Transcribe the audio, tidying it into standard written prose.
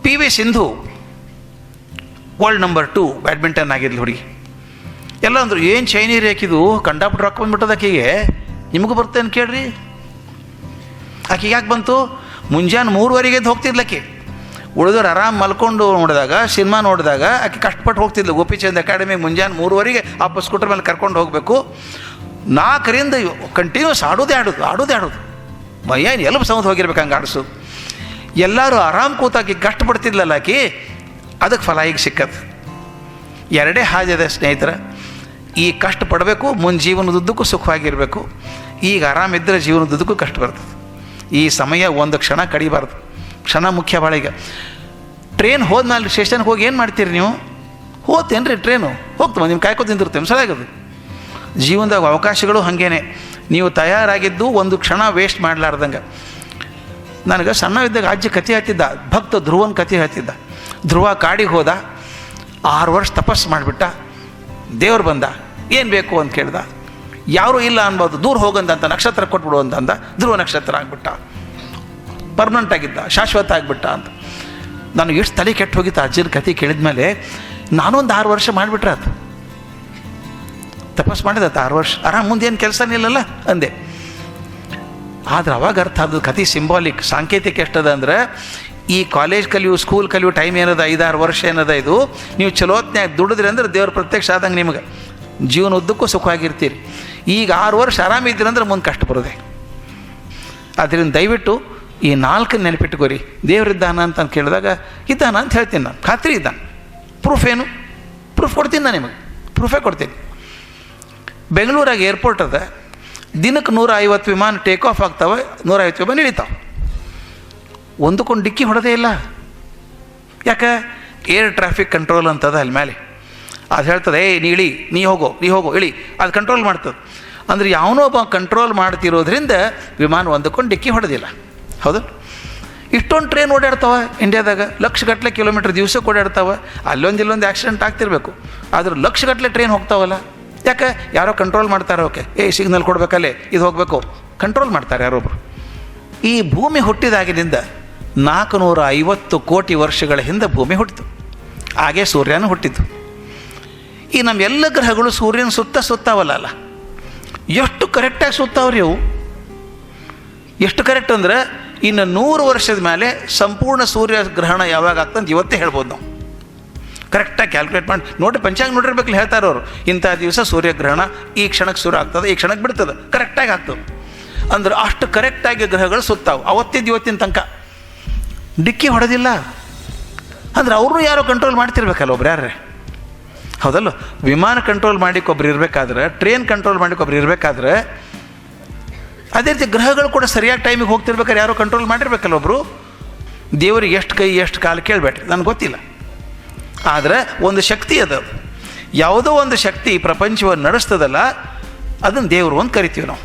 PV Sindhu world number 2 badminton ಆಗಿದ್ಲು ಹುಡುಗಿ. ಎಲ್ಲ ಅಂದರು ಏನು ಚೈನಿ ರೇಖಿದು ಕಂಡಾಪಟ್ಟು ರೊಕ್ಕ ಬಂದ್ಬಿಟ್ಟದ ಆಕೆಗೆ, ನಿಮಗೂ ಬರ್ತೇನೆ ಕೇಳ್ರಿ. ಆಕೆಗೆ ಯಾಕೆ ಬಂತು? ಮುಂಜಾನೆ 3:30 ಎದ್ದು ಹೋಗ್ತಿದ್ಲಕ್ಕೆ. ಉಳಿದವ್ರು ಆರಾಮ್ ಮಲ್ಕೊಂಡು ನೋಡಿದಾಗ, ಸಿನಿಮಾ ನೋಡಿದಾಗ ಆಕೆ ಕಷ್ಟಪಟ್ಟು ಹೋಗ್ತಿದ್ಲು. ಗೋಪಿಚಂದ್ ಅಕಾಡೆಮಿಗೆ ಮುಂಜಾನೆ 3:30 ಆ ಸ್ಕೂಟರ್ ಮೇಲೆ ಕರ್ಕೊಂಡು ಹೋಗಬೇಕು. 4ರಿಂದ ಕಂಟಿನ್ಯೂಸ್ ಆಡೋದು ಮೈಯ ಎಲಬು ಸೌಂದ್ ಹೋಗಿರ್ಬೇಕು ಹಂಗೆ ಆಡಿಸೋದು. ಎಲ್ಲರೂ ಆರಾಮ್ ಕೂತಾಕಿ ಕಷ್ಟಪಡ್ತಿದ್ಲಲ್ಲ ಆಕಿ, ಅದಕ್ಕೆ ಫಲ ಈಗ ಸಿಕ್ಕದು. ಎರಡೇ ಹಾದಿದೆ ಸ್ನೇಹಿತರ, ಈ ಕಷ್ಟಪಡಬೇಕು, ಮುಂದೆ ಜೀವನದುದ್ದಕ್ಕೂ ಸುಖವಾಗಿರಬೇಕು. ಈಗ ಆರಾಮಿದ್ದರೆ ಜೀವನದುದ್ದಕ್ಕೂ ಕಷ್ಟ ಬರ್ತದೆ. ಈ ಸಮಯ ಒಂದು ಕ್ಷಣ ಕಡಿಬಾರ್ದು, ಕ್ಷಣ ಮುಖ್ಯ ಭಾಳ. ಈಗ ಟ್ರೈನ್ ಹೋದ್ಮೇಲೆ ಸ್ಟೇಷನ್ಗೆ ಹೋಗಿ ಏನು ಮಾಡ್ತೀರಿ ನೀವು? ಹೋಗ್ತೇನ್ರಿ ಟ್ರೈನು ಹೋಗ್ತವ, ನೀವು ಕಾಯ್ಕೋತ ನಿಂತಿರ್ತೇವೆ ಸರಿಯಾಗದು. ಜೀವನದಾಗ ಅವಕಾಶಗಳು ಹಾಗೇನೆ, ನೀವು ತಯಾರಾಗಿದ್ದು ಒಂದು ಕ್ಷಣ ವೇಸ್ಟ್ ಮಾಡಲಾರ್ದಂಗೆ. ನನಗೆ ಸಣ್ಣವಿದ್ದಾಗ ಅಜ್ಜಿ ಕಥೆ ಹೇಳ್ತಿದ್ದ, ಭಕ್ತ ಧ್ರುವನ ಕಥೆ ಹೇಳ್ತಿದ್ದ. ಧ್ರುವ ಕಾಡಿಗೆ ಹೋದ, 6 ವರ್ಷ ತಪಸ್ಸು ಮಾಡಿಬಿಟ್ಟ. ದೇವ್ರು ಬಂದ, ಏನು ಬೇಕು ಅಂತ ಕೇಳ್ದ. ಯಾರೂ ಇಲ್ಲ ಅನ್ಬೋದು, ದೂರ ಹೋಗಂದಂತ ನಕ್ಷತ್ರ ಕೊಟ್ಬಿಡು ಅಂತಂದ. ಧ್ರುವ ನಕ್ಷತ್ರ ಆಗಿಬಿಟ್ಟ, ಪರ್ಮನೆಂಟ್ ಆಗಿದ್ದ, ಶಾಶ್ವತ ಆಗಿಬಿಟ್ಟ ಅಂತ. ನನಗೆ ಎಷ್ಟು ತಲೆ ಕೆಟ್ಟು ಹೋಗಿತ್ತು ಅಜ್ಜಿನ ಕಥೆ ಕೇಳಿದ್ಮೇಲೆ. ನಾನೊಂದು 6 ವರ್ಷ ಮಾಡಿಬಿಟ್ರೆ ಅದು ತಪಸ್ಸು ಮಾಡಿದ 6 ವರ್ಷ ಆರಾಮ್, ಮುಂದೇನು ಕೆಲಸನೇ ಇಲ್ಲಲ್ಲ ಅಂದೆ. ಆದ್ರೆ ಅವಾಗ ಅರ್ಥ ಆದ ಕಥೆ ಸಿಂಬಾಲಿಕ್, ಸಾಂಕೇತಿಕ ಎಷ್ಟದ ಅಂದ್ರೆ, ಈ ಕಾಲೇಜ್ ಕಲಿಯು ಸ್ಕೂಲ್ ಕಲಿಯು ಟೈಮ್ ಏನದ 5-6 ವರ್ಷ ಏನದ, ಇದು ನೀವು ಚಲೋತ್ನ್ಯಾಗ ದುಡಿದ್ರಿ ಅಂದ್ರೆ ದೇವ್ರ ಪ್ರತ್ಯಕ್ಷ ಆದಂಗೆ ನಿಮ್ಗೆ ಜೀವನ ಉದ್ದಕ್ಕೂ ಸುಖವಾಗಿರ್ತೀರಿ. ಈಗ 6 ವರ್ಷ ಆರಾಮಿದ್ದೀರಂದ್ರೆ ಮುಂದೆ ಕಷ್ಟ ಬರೋದೆ. ಅದರಿಂದ ದಯವಿಟ್ಟು ಈ 4 ನೆನಪಿಟ್ಕೋರಿ. ದೇವರಿದ್ದಾನ ಅಂತ ಕೇಳಿದಾಗ ಇದ್ದಾನ ಅಂತ ಹೇಳ್ತೀನಿ ನಾನು, ಖಾತ್ರಿ ಇದ್ದಾನೆ. ಪ್ರೂಫ್ ಏನು? ಪ್ರೂಫ್ ಕೊಡ್ತೀನಿ ನಾನು ನಿಮಗೆ, ಪ್ರೂಫೇ ಕೊಡ್ತೀನಿ. ಬೆಂಗಳೂರಾಗ ಏರ್ಪೋರ್ಟ್ ಅದ, ದಿನಕ್ಕೆ 150 ವಿಮಾನ ಟೇಕ್ ಆಫ್ ಆಗ್ತಾವೆ, 150 ವಿಮಾನ ಇಳಿತಾವೆ. ಒಂದಕ್ಕೊಂದು ಡಿಕ್ಕಿ ಹೊಡೆದೇ ಇಲ್ಲ. ಯಾಕೆ? ಏರ್ ಟ್ರಾಫಿಕ್ ಕಂಟ್ರೋಲ್ ಅಂತದ ಅಲ್ಲಿ ಮೇಲೆ, ಅದು ಹೇಳ್ತದೆ, ನೀ ಹೋಗೋ ಇಳಿ, ಅದು ಕಂಟ್ರೋಲ್ ಮಾಡ್ತದೆ. ಅಂದರೆ ಯಾವನೋ ಒಬ್ಬ ಕಂಟ್ರೋಲ್ ಮಾಡ್ತಿರೋದ್ರಿಂದ ವಿಮಾನ ಒಂದಕ್ಕೊಂದು ಡಿಕ್ಕಿ ಹೊಡೆದಿಲ್ಲ. ಹೌದು, ಇಷ್ಟೊಂದು ಟ್ರೈನ್ ಓಡಾಡ್ತಾವೆ ಇಂಡಿಯಾದಾಗ, ಲಕ್ಷಗಟ್ಟಲೆ ಕಿಲೋಮೀಟ್ರ್ ದಿವಸಕ್ಕೆ ಓಡಾಡ್ತಾವೆ. ಅಲ್ಲೊಂದು ಇಲ್ಲೊಂದು ಆಕ್ಸಿಡೆಂಟ್ ಆಗ್ತಿರ್ಬೇಕು, ಆದ್ರೆ ಲಕ್ಷಗಟ್ಟಲೆ ಟ್ರೈನ್ ಹೋಗ್ತಾವಲ್ಲ. ಯಾಕೆ? ಯಾರೋ ಕಂಟ್ರೋಲ್ ಮಾಡ್ತಾರೆ. ಓಕೆ, ಸಿಗ್ನಲ್ ಕೊಡಬೇಕಲ್ಲೇ, ಇದು ಹೋಗಬೇಕು, ಕಂಟ್ರೋಲ್ ಮಾಡ್ತಾರೆ ಯಾರೊಬ್ರು. ಈ ಭೂಮಿ ಹುಟ್ಟಿದಾಗಿನಿಂದ 450 ಕೋಟಿ ವರ್ಷಗಳ ಹಿಂದೆ ಭೂಮಿ ಹುಟ್ಟಿತು. ಹಾಗೆ ಸೂರ್ಯನೂ ಹುಟ್ಟಿತು. ಈ ನಮ್ಮ ಎಲ್ಲ ಗ್ರಹಗಳು ಸೂರ್ಯನ ಸುತ್ತಾವಲ್ಲ, ಎಷ್ಟು ಕರೆಕ್ಟಾಗಿ ಸುತ್ತಾವ್ರಿ ಅವು. ಎಷ್ಟು ಕರೆಕ್ಟ್ ಅಂದ್ರೆ, ಇನ್ನು 100 ವರ್ಷದ ಮೇಲೆ ಸಂಪೂರ್ಣ ಸೂರ್ಯ ಗ್ರಹಣ ಯಾವಾಗ ಆಗ್ತಂತ ಇವತ್ತೇ ಹೇಳ್ಬೋದು ನಾವು. ಕರೆಕ್ಟಾಗಿ ಕ್ಯಾಲ್ಕುಲೇಟ್ ಮಾಡಿ ನೋಡಿ, ಪಂಚಾಂಗ ನೋಡಿರ್ಬೇಕಲ್ಲ, ಹೇಳ್ತಾರೆ ಅವರು, ಇಂಥ ದಿವಸ ಸೂರ್ಯಗ್ರಹಣ, ಈ ಕ್ಷಣಕ್ಕೆ ಶುರು ಆಗ್ತದೆ, ಈ ಕ್ಷಣಕ್ಕೆ ಬಿಡ್ತದೆ, ಕರೆಕ್ಟಾಗಿ ಆಗ್ತದೆ. ಅಂದ್ರೆ ಅಷ್ಟು ಕರೆಕ್ಟಾಗಿ ಗ್ರಹಗಳು ಸುತ್ತಾವು. ಇವತ್ತಿನ ತನಕ ಡಿಕ್ಕಿ ಹೊಡೆದಿಲ್ಲ. ಅಂದ್ರೆ ಅವ್ರನ್ನೂ ಯಾರೋ ಕಂಟ್ರೋಲ್ ಮಾಡ್ತಿರ್ಬೇಕಲ್ಲ ಒಬ್ರು ಯಾರೇ. ಹೌದಲ್ಲ? ವಿಮಾನ ಕಂಟ್ರೋಲ್ ಮಾಡಿಕ್ಕೆ ಒಬ್ರು ಇರಬೇಕಾದ್ರೆ, ಟ್ರೈನ್ ಕಂಟ್ರೋಲ್ ಮಾಡಿಕ್ಕೆ ಒಬ್ರು ಇರಬೇಕಾದ್ರೆ, ಅದೇ ರೀತಿ ಗ್ರಹಗಳು ಕೂಡ ಸರಿಯಾಗಿ ಟೈಮಿಗೆ ಹೋಗ್ತಿರ್ಬೇಕಾದ್ರೆ ಯಾರೋ ಕಂಟ್ರೋಲ್ ಮಾಡಿರ್ಬೇಕಲ್ಲ ಒಬ್ಬರು. ದೇವರಿಗೆ ಎಷ್ಟು ಕೈ ಎಷ್ಟು ಕಾಲು ಕೇಳಬೇಡ್ರಿ, ನನಗೆ ಗೊತ್ತಿಲ್ಲ. ಆದರೆ ಒಂದು ಶಕ್ತಿ ಅದು, ಯಾವುದೋ ಒಂದು ಶಕ್ತಿ ಪ್ರಪಂಚವನ್ನು ನಡೆಸ್ತದಲ್ಲ, ಅದನ್ನು ದೇವರು ಅಂತ ಕರಿತೀವಿ ನಾವು.